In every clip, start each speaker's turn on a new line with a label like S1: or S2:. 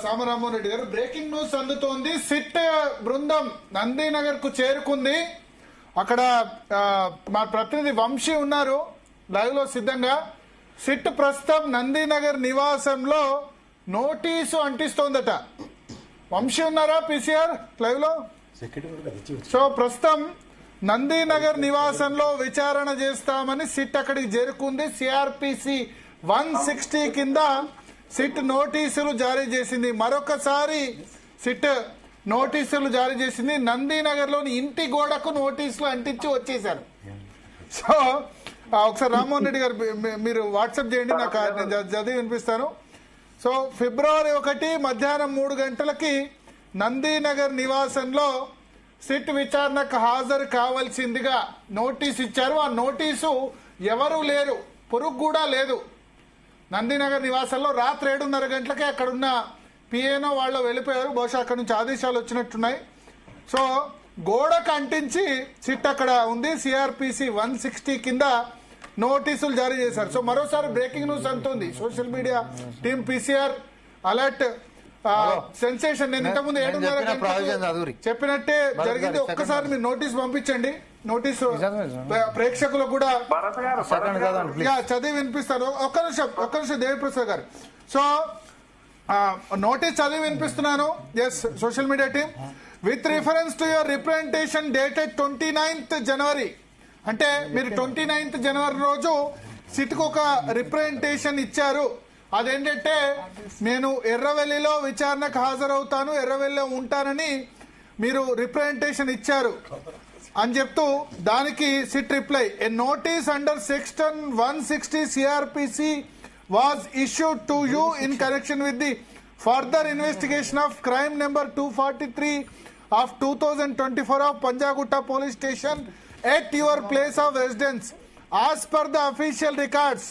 S1: సామరామోహన్ రెడ్డి గారు, breaking news అందుతోంది. SIT బృందం నందీనగర్ కు చేరుకుంది. అక్కడ మా ప్రతినిధి వంశీ ఉన్నారు లైవ్ లో సిద్ధంగా. సిట్ ప్రస్తుతం నందీనగర్ నివాసంలో నోటీసు అంటిస్తోందట. వంశీ ఉన్నారా పీసీఆర్ లైవ్ లో? సో ప్రస్తుతం నందీనగర్ నివాసంలో విచారణ చేస్తామని సిట్ అక్కడికి చేరుకుంది. సిఆర్పిసి 160 కింద సిట్ నోటీసులు జారీ చేసింది. మరొకసారి సిట్ నోటీసులు జారీ చేసింది. నందీనగర్ లోని ఇంటి గోడకు నోటీసులు అంటించి వచ్చేసారు. సో ఒకసారి రామ్మోహన్ రెడ్డి గారు మీరు వాట్సాప్ చేయండి, నాకు చదివి వినిపిస్తాను. సో ఫిబ్రవరి 1 మధ్యాహ్నం 3 గంటలకి నందీనగర్ నివాసంలో సిట్ విచారణకు హాజరు కావాల్సిందిగా నోటీసు ఇచ్చారు. ఆ నోటీసు ఎవరు లేరు, పురుగు కూడా లేదు. నందీనగర్ నివాసంలో రాత్రి 7:30 గంటలకే అక్కడున్న పిఏనో వాళ్ళు వెళ్ళిపోయారు. బహుశా అక్కడ నుంచి ఆదేశాలు వచ్చినట్టున్నాయి. సో గోడకు అంటించి సిట్ అక్కడ ఉంది. సిఆర్పిసి 160 కింద నోటీసులు జారీ చేశారు. సో మరోసారి బ్రేకింగ్ న్యూస్ అంటుంది social media team. PCR alert sensation. నేను ఇంతకుముందు 7:30 గంటలకు చెప్పినట్టే జరిగింది. ఒక్కసారి మీరు నోటీస్ పంపించండి. నోటీసు ప్రేక్షకులకు కూడా చదివి వినిపిస్తారు. ఒక్క నిమిషం దేవిప్రసాద్ గారు. సో నోటీస్ చదివి వినిపిస్తున్నాను. S social media team. With reference to your representation dated 29th January, అంటే మీరు 29th జనవరి రోజు సిట్కు ఒక రిప్రజెంటేషన్ ఇచ్చారు. అదేంటంటే నేను ఎర్రవెల్లిలో విచారణకు హాజరవుతాను, ఎర్రవెల్లిలో ఉంటానని మీరు రిప్రజెంటేషన్ ఇచ్చారు అని చెప్తూ దానికి SIT reply, A notice under section 160 CrPC was issued to you in connection with the further investigation of crime number 243 of 2024 of Panjagutta police station at your place of residence as per the official records.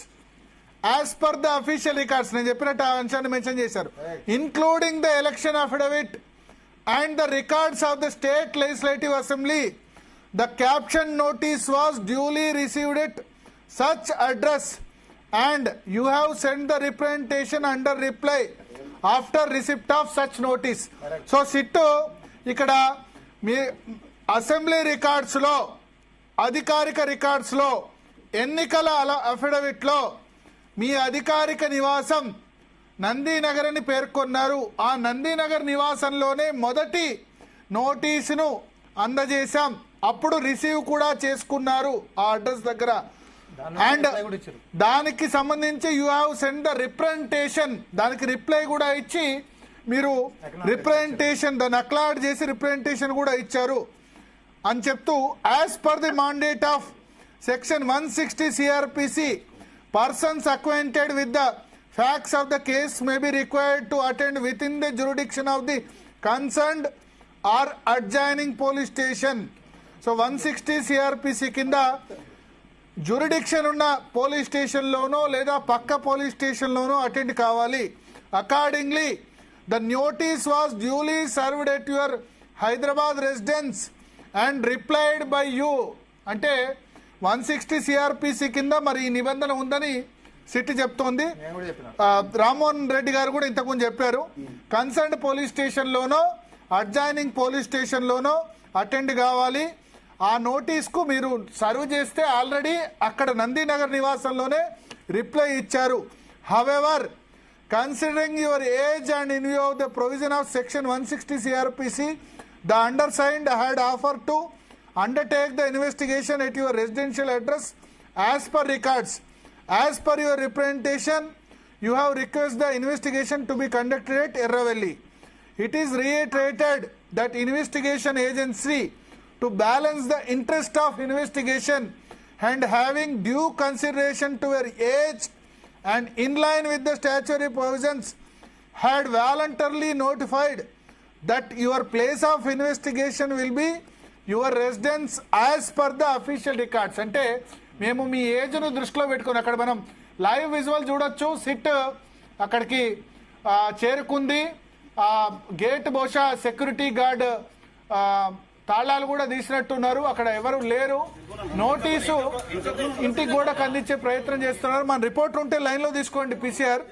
S1: నేను చెప్పినట్టు ఆ అంశాన్ని mention చేశారు. Including the election affidavit and the records of the state legislative assembly. The caption notice was duly received at such address and you have sent the representation under reply after receipt of such notice. So SIT ఇక్కడ మీ assembly records లో, అధికారిక records లో, ఎన్నికల affidavit లో మీ అధికారిక నివాసం నందీనగర్ అని పేర్కొన్నారు. ఆ నందీనగర్ నివాసంలోనే మొదటి నోటీసును అందజేశాం. అప్పుడు రిసీవ్ కూడా చేసుకున్నారు ఆ అడ్రస్ దగ్గర. అండ్ దానికి సంబంధించి you have send the representation, దానికి రిప్లై కూడా ఇచ్చి మీరు రిప్రజెంటేషన్ దాన్ని అక్లాడ్ చేసి రిప్రజెంటేషన్ కూడా ఇచ్చారు అని చెప్తూ, as per the mandate of section 160 CrPC persons acquainted with the facts of the case may be required to attend within the jurisdiction of the concerned or adjoining police station. So 160 CrPC కింద jurisdiction ఉన్న police స్టేషన్లోనో లేదా పక్క police స్టేషన్లోనో attend కావాలి. Accordingly the notice was duly served at your Hyderabad residence and replied by you. అంటే 160 CrPC కింద మరి ఈ నిబంధన ఉందని సిట్ చెప్తోంది. రామ్మోహన్ రెడ్డి గారు కూడా ఇంతకుముందు చెప్పారు. కన్సర్న్డ్ పోలీస్ స్టేషన్లోనో అడ్జాయినింగ్ పోలీస్ స్టేషన్లోనో అటెండ్ కావాలి. ఆ నోటీస్కు మీరు సర్వ్ చేస్తే ఆల్రెడీ అక్కడ నందీనగర్ నివాసంలోనే రిప్లై ఇచ్చారు. However considering your age and in view of the provision of section 160 CrPC the undersigned had offer to undertake the investigation at your residential address as per records. As per your representation you have request the investigation to be conducted at Erravelli. It is reiterated that investigation agency to balance the interest of investigation and having due consideration to your age and in line with the statutory provisions had voluntarily notified that your place of investigation will be your residence as per the official records. అంటే మేము మీ ఏజ్ను దృష్టిలో పెట్టుకుని అక్కడ మనం live visual చూడొచ్చు. SIT అక్కడికి చేరుకుంది. Gate బహుశా సెక్యూరిటీ గార్డ్ తాళాలు కూడా తీసినట్టున్నారు. అక్కడ ఎవరు లేరు. నోటీసు ఇంటికి కూడా అందించే ప్రయత్నం చేస్తున్నారు. మన రిపోర్టర్ ఉంటే లైన్ లో తీసుకోండి పీసీఆర్.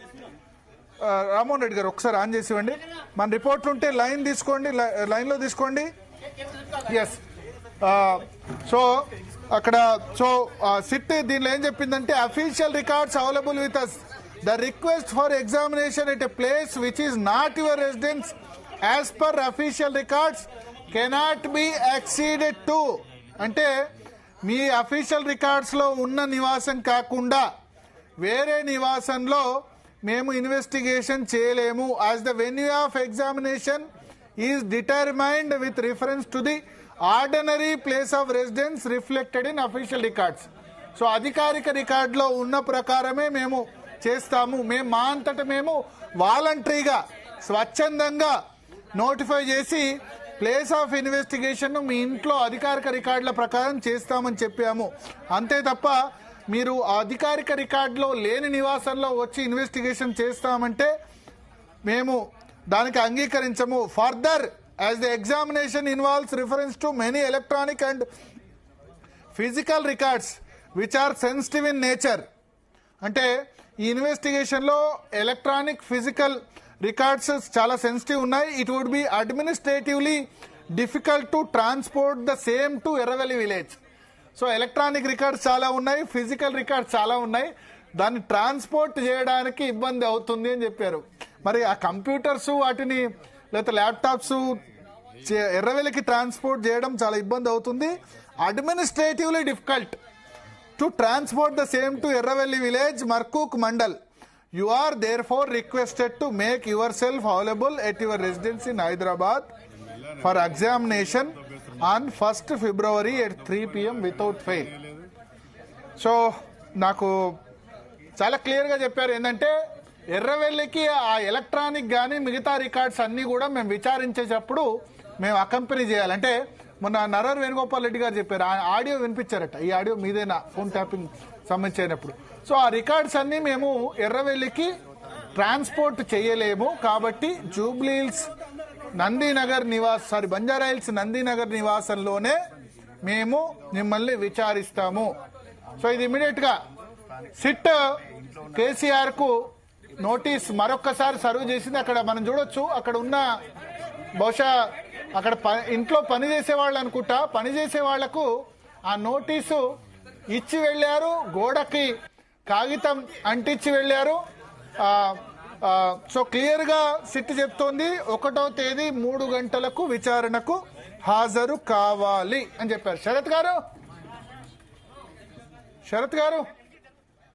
S1: రామ్మోహన్ రెడ్డి గారు ఒకసారి ఆన్ చేసి ఇవ్వండి. మన రిపోర్ట్లు ఉంటే లైన్ తీసుకోండి, లైన్లో తీసుకోండి. ఎస్. సో అక్కడ సిట్ దీనిలో ఏం చెప్పిందంటే official records available with us. The request for examination at a place which is not your residence as per official records cannot be acceded to. అంటే మీ అఫీషియల్ రికార్డ్స్లో ఉన్న నివాసం కాకుండా వేరే నివాసంలో మేము ఇన్వెస్టిగేషన్ చేయలేము. As the venue of examination is determined with reference to the ordinary place of residence reflected in official records. So అధికారిక రికార్డులో ఉన్న ప్రకారమే మేము చేస్తాము. మేము మా అంతటా మేము వాలంటరీగా స్వచ్ఛందంగా నోటిఫై చేసి ప్లేస్ ఆఫ్ ఇన్వెస్టిగేషన్ మీ ఇంట్లో అధికారిక రికార్డుల ప్రకారం చేస్తామని చెప్పాము. అంతే తప్ప మీరు అధికారిక రికార్డులో లేని నివాసంలో వచ్చి ఇన్వెస్టిగేషన్ చేస్తామంటే మేము దానికి అంగీకరించము. Further, as the examination involves reference to many electronic and physical records which are sensitive in nature. అంటే ఈ ఇన్వెస్టిగేషన్లో ఎలక్ట్రానిక్ ఫిజికల్ రికార్డ్స్ చాలా సెన్సిటివ్ ఉన్నాయి. It would be administratively difficult to transport the same to Erravelli village. So electronic records చాలా ఉన్నాయి, physical records చాలా ఉన్నాయి, దాన్ని ట్రాన్స్పోర్ట్ చేయడానికి ఇబ్బంది అవుతుంది అని చెప్పారు. మరి ఆ కంప్యూటర్స్ వాటిని లేకపోతే ల్యాప్టాప్స్ ఎర్రవెల్లికి ట్రాన్స్పోర్ట్ చేయడం చాలా ఇబ్బంది అవుతుంది. Administratively difficult to transport the same to Erravelli village, Markook mandal. You are therefore requested to make yourself available at your residence in Hyderabad for examination on 1st February at 3 p.m. without fail. So నాకు చాలా క్లియర్గా చెప్పారు ఏంటంటే ఎర్రవెల్లికి ఆ electronic కానీ మిగతా records అన్నీ కూడా మేము విచారించేటప్పుడు మేము అకంపెనీ చేయాలంటే మొన్న నరర్ వేణుగోపాల్ రెడ్డి గారు చెప్పారు, ఆ ఆడియో వినిపించారట. ఈ ఆడియో మీదేనా ఫోన్ ట్యాపింగ్ సంబంధించినప్పుడు. సో ఆ రికార్డ్స్ అన్ని మేము ఎర్రవెల్లికి ట్రాన్స్పోర్ట్ చేయలేము. కాబట్టి జూబ్లీహిల్స్ నందీనగర్ బంజారాహిల్స్ నందీనగర్ నివాసంలోనే మేము మిమ్మల్ని విచారిస్తాము. సో ఇది ఇమీడియట్ గా సిట్ కేసీఆర్ కు నోటీస్ మరొక్కసారి సర్వ్ చేసింది. అక్కడ మనం చూడొచ్చు, అక్కడ ఉన్న బహుశా అక్కడ ఇంట్లో పనిచేసే వాళ్ళు అనుకుంటా, పనిచేసే వాళ్లకు ఆ నోటీసు ఇచ్చి వెళ్ళారు, గోడకి కాగితం అంటించి వెళ్ళారు. సో క్లియర్ గా సిట్ చెప్తోంది 1వ తేదీ 3 గంటలకు విచారణకు హాజరు కావాలి అని చెప్పారు. శరత్ గారు